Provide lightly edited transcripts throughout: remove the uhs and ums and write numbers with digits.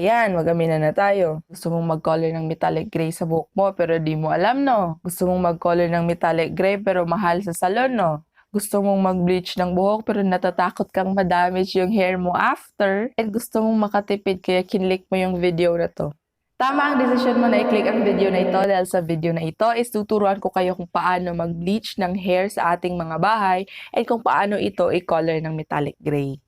Ayan, mag-amina na tayo. Gusto mong mag-color ng metallic gray sa buhok mo pero di mo alam, no? Gusto mong mag-color ng metallic gray pero mahal sa salon, no? Gusto mong mag-bleach ng buhok pero natatakot kang madamage yung hair mo after. And gusto mong makatipid kaya kinlik mo yung video na to. Tama ang desisyon mo na i-click ang video na ito dahil sa video na ito is tuturuan ko kayo kung paano mag-bleach ng hair sa ating mga bahay at kung paano ito i-color ng metallic gray.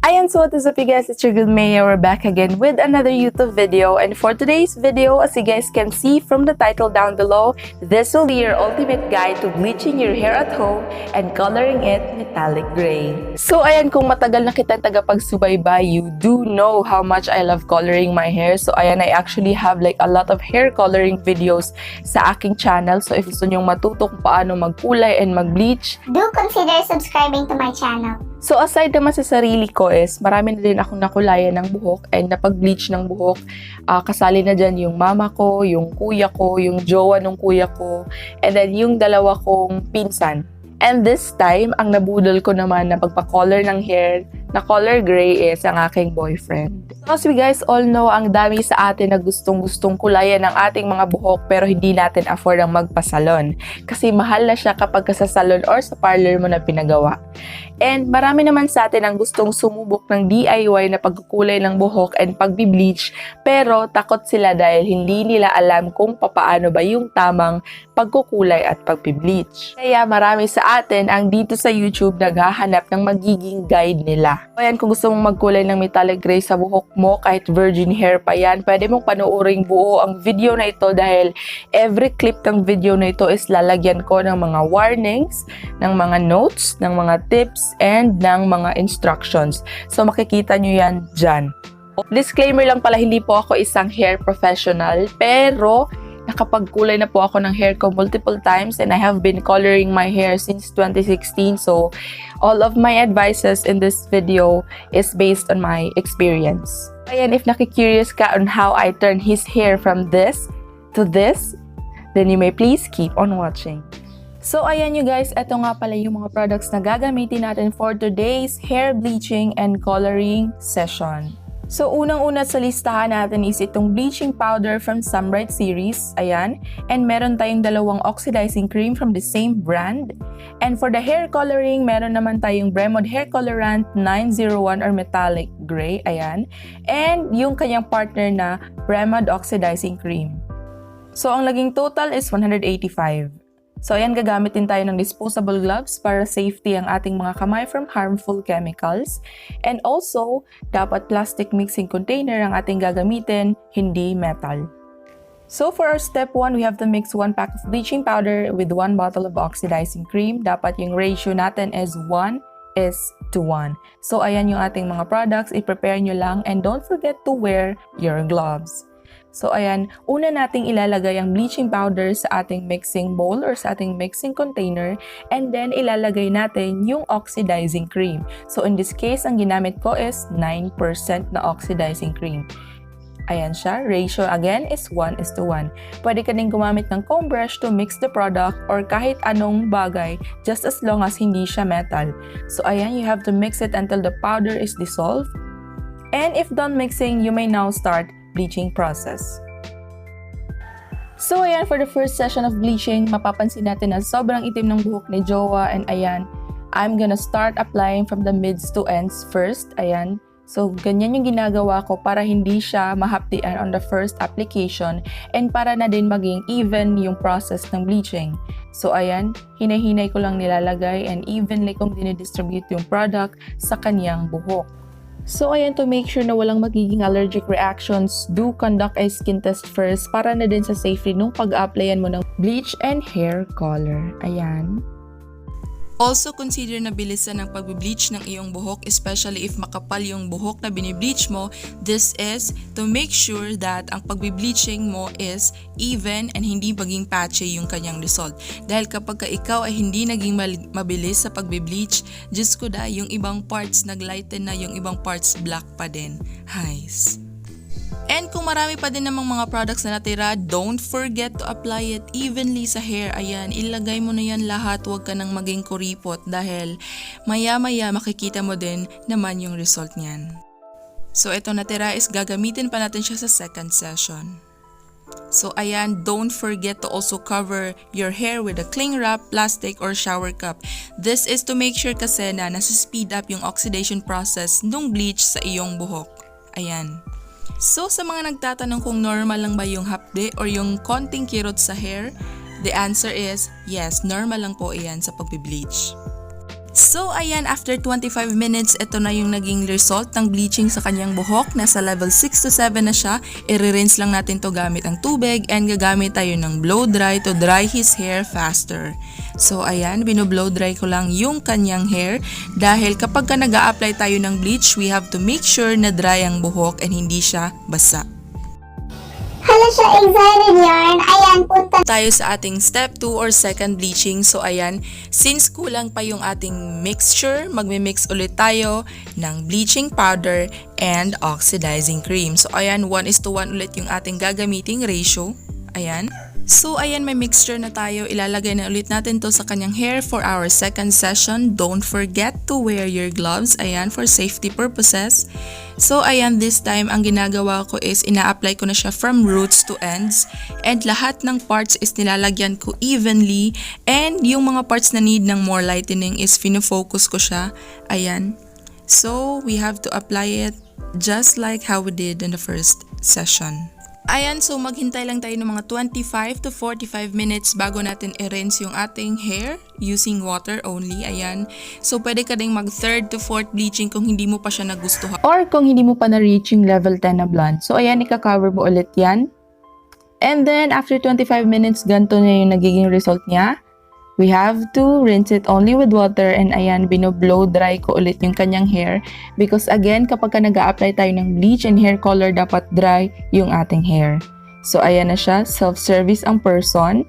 Ayan, so what is up you guys, it's your good Maya. We're back again with another YouTube video, and for today's video, as you guys can see from the title down below, this will be your ultimate guide to bleaching your hair at home and coloring it metallic gray. So ayan, kung matagal na kitang tagapagsubaybay, you do know how much I love coloring my hair. So ayan, I actually have like a lot of hair coloring videos sa aking channel. So if gusto nyong matuto kung paano magkulay and mag-bleach, do consider subscribing to my channel. So aside naman sa sarili ko is, marami na din akong nakulayan ng buhok and napag-bleach ng buhok. Kasali na dyan yung mama ko, yung kuya ko, yung jowa ng kuya ko, and then yung dalawa kong pinsan. And this time, ang nabudol ko naman na pagpa-color ng hair na color gray is ang aking boyfriend. So as we guys all know, ang dami sa atin na gustong-gustong kulayan ng ating mga buhok pero hindi natin afford ang magpasalon. Kasi mahal na siya kapag sa salon or sa parlor mo na pinagawa. And marami naman sa atin ang gustong sumubok ng DIY na pagkukulay ng buhok and pagbi-bleach pero takot sila dahil hindi nila alam kung papaano ba yung tamang pagkukulay at pagbi-bleach. Kaya marami sa atin ang dito sa YouTube naghahanap ng magiging guide nila. Ayan, kung gusto mong magkulay ng metallic gray sa buhok mo kahit virgin hair pa yan, pwede mong panoorin buo ang video na ito dahil every clip ng video na ito is lalagyan ko ng mga warnings, ng mga notes, ng mga tips, and ng mga instructions. So makikita nyo yan dyan. Disclaimer lang pala, hindi po ako isang hair professional, pero nakapagkulay na po ako ng hair ko multiple times and I have been coloring my hair since 2016. So all of my advices in this video is based on my experience. Ayan, if nakikurious ka on how I turn his hair from this to this, then you may please keep on watching. So ayan you guys, ito nga pala yung mga products na gagamitin natin for today's hair bleaching and coloring session. So unang-una sa listahan natin is itong bleaching powder from Sunbright series, ayan. And meron tayong dalawang oxidizing cream from the same brand. And for the hair coloring, meron naman tayong Bremod Hair Colorant 901 or Metallic Gray, ayan. And yung kanyang partner na Bremod Oxidizing Cream. So ang naging total is 185. So ayan, gagamitin tayo ng disposable gloves para safety ang ating mga kamay from harmful chemicals. And also, dapat plastic mixing container ang ating gagamitin, hindi metal. So for our step 1, we have to mix 1 pack of bleaching powder with 1 bottle of oxidizing cream. Dapat yung ratio natin is 1:1. So ayan yung ating mga products, i-prepare nyo lang and don't forget to wear your gloves. So ayan, una nating ilalagay ang bleaching powder sa ating mixing bowl or sa ating mixing container, and then ilalagay natin yung oxidizing cream. So in this case, ang ginamit ko is 9% na oxidizing cream. Ayan siya, ratio again is 1:1. Pwede ka din gumamit ng comb brush to mix the product or kahit anong bagay just as long as hindi siya metal. So ayan, you have to mix it until the powder is dissolved. And if done mixing, you may now start bleaching process. So ayan, for the first session of bleaching, mapapansin natin na sobrang itim ng buhok ni Jowa, and ayan, I'm gonna start applying from the mids to ends first, ayan. So ganyan yung ginagawa ko para hindi siya mahapdian on the first application and para na din maging even yung process ng bleaching. So ayan, hinay-hinay ko lang nilalagay and evenly kong dinidistribute yung product sa kanyang buhok. So ayan, to make sure na walang magiging allergic reactions, do conduct a skin test first para na din sa safety nung pag-applyan mo ng bleach and hair color. Ayan. Also, consider na bilisan ang pag-bleach ng iyong buhok, especially if makapal yung buhok na binibleach mo. This is to make sure that ang pag-bleaching mo is even and hindi maging patchy yung kanyang result. Dahil kapag ikaw ay hindi naging mabilis sa pag-bleach, Diyos ko da, yung ibang parts naglighten na, yung ibang parts black pa din. Highs. And kung marami pa din namang mga products na natira, don't forget to apply it evenly sa hair. Ayan, ilagay mo na yan lahat, huwag ka nang maging kuripot dahil maya-maya makikita mo din naman yung result niyan. So ito natira is gagamitin pa natin siya sa second session. So ayan, don't forget to also cover your hair with a cling wrap, plastic, or shower cap. This is to make sure kasi na nasa-speed up yung oxidation process nung bleach sa iyong buhok. Ayan. So sa mga nagtatanong kung normal lang ba yung hapde or yung konting kirot sa hair, the answer is yes, normal lang po iyan sa pagbe-bleach. So ayan, after 25 minutes, ito na yung naging result ng bleaching sa kanyang buhok. Nasa level 6 to 7 na siya. I-rinse lang natin to gamit ang tubig and gagamit tayo ng blow dry to dry his hair faster. So ayan, binoblow dry ko lang yung kanyang hair dahil kapag ka nag-a-apply tayo ng bleach, we have to make sure na dry ang buhok and hindi siya basa. Hala siya, excited yarn. Ayan, punta Tayo sa ating step 2 or second bleaching. So ayan, since kulang pa yung ating mixture, magmi-mix ulit tayo ng bleaching powder and oxidizing cream. So ayan, 1:1 ulit yung ating gagamiting ratio. Ayan. So ayan, may mixture na tayo. Ilalagay na ulit natin to sa kanyang hair for our second session. Don't forget to wear your gloves. Ayan, for safety purposes. So ayan, this time ang ginagawa ko is ina-apply ko na siya from roots to ends. And lahat ng parts is nilalagyan ko evenly. And yung mga parts na need ng more lightening is fino-focus ko siya. Ayan. So we have to apply it just like how we did in the first session. Ayan, so maghintay lang tayo ng mga 25 to 45 minutes bago natin i-rinse yung ating hair using water only. Ayan. So pwede ka ding mag 3rd to 4th bleaching kung hindi mo pa siya nagustuhan. Or kung hindi mo pa na-reach yung level 10 na blonde. So ayan, ika-cover mo ulit yan. And then after 25 minutes, ganito na yung nagiging result niya. We have to rinse it only with water and ayan, bino-blow dry ko ulit yung kanyang hair because again, kapag ka nag-a-apply tayo ng bleach and hair color, dapat dry yung ating hair. So ayan na siya, self-service ang person.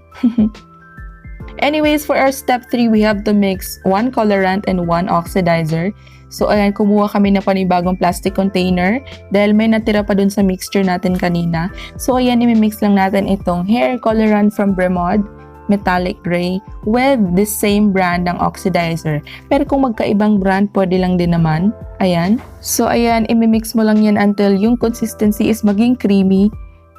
Anyways, for our step 3, we have to mix 1 colorant and 1 oxidizer. So ayan, kumuha kami ng panibagong plastic container dahil may natira pa dun sa mixture natin kanina. So ayan, imimix lang natin itong hair colorant from Bremod metallic gray with the same brand ng oxidizer. Pero kung magkaibang brand, pwede lang din naman. Ayan. So, ayan, imimix mo lang yan until yung consistency is maging creamy.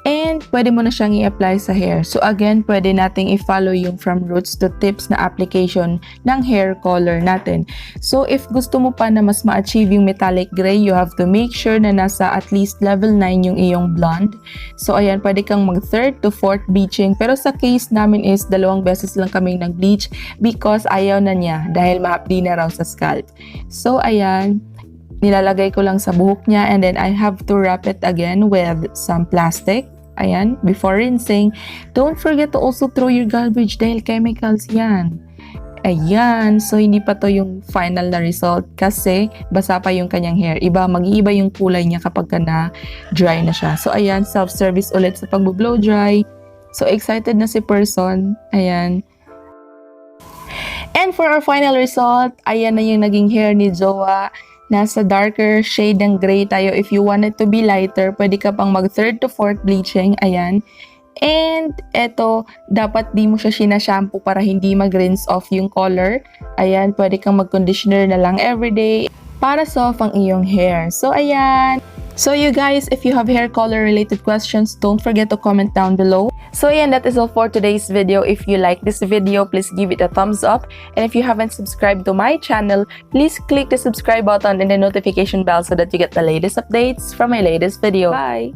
And pwede mo na siyang i-apply sa hair. So again, pwede nating i-follow yung from roots to tips na application ng hair color natin. So if gusto mo pa na mas ma-achieve yung metallic gray, you have to make sure na nasa at least level 9 yung iyong blonde. So ayan, pwede kang mag 3rd to 4th bleaching. Pero sa case namin is 2 beses lang kaming nag-bleach because ayaw na niya dahil mahapdi na raw sa scalp. So ayan, nilalagay ko lang sa buhok niya and then I have to wrap it again with some plastic. Ayan, before rinsing. Don't forget to also throw your garbage dahil chemicals yan. Ayan, so hindi pa to yung final na result kasi basa pa yung kanyang hair. Mag-iiba yung kulay niya kapag na dry na siya. So ayan, self-service ulit sa pag-blow dry. So excited na si person. Ayan. And for our final result, ayan na yung naging hair ni Jowa. Nasa darker shade ng gray tayo. If you want it to be lighter, pwede ka pang mag 3rd to 4th bleaching. Ayan. And eto, dapat di mo siya sinashampoo para hindi mag-rinse off yung color. Ayan, pwede kang mag-conditioner na lang everyday para soft ang iyong hair. So ayan. So you guys, if you have hair color related questions, don't forget to comment down below. So ayan, that is all for today's video. If you like this video, please give it a thumbs up. And if you haven't subscribed to my channel, please click the subscribe button and the notification bell so that you get the latest updates from my latest video. Bye!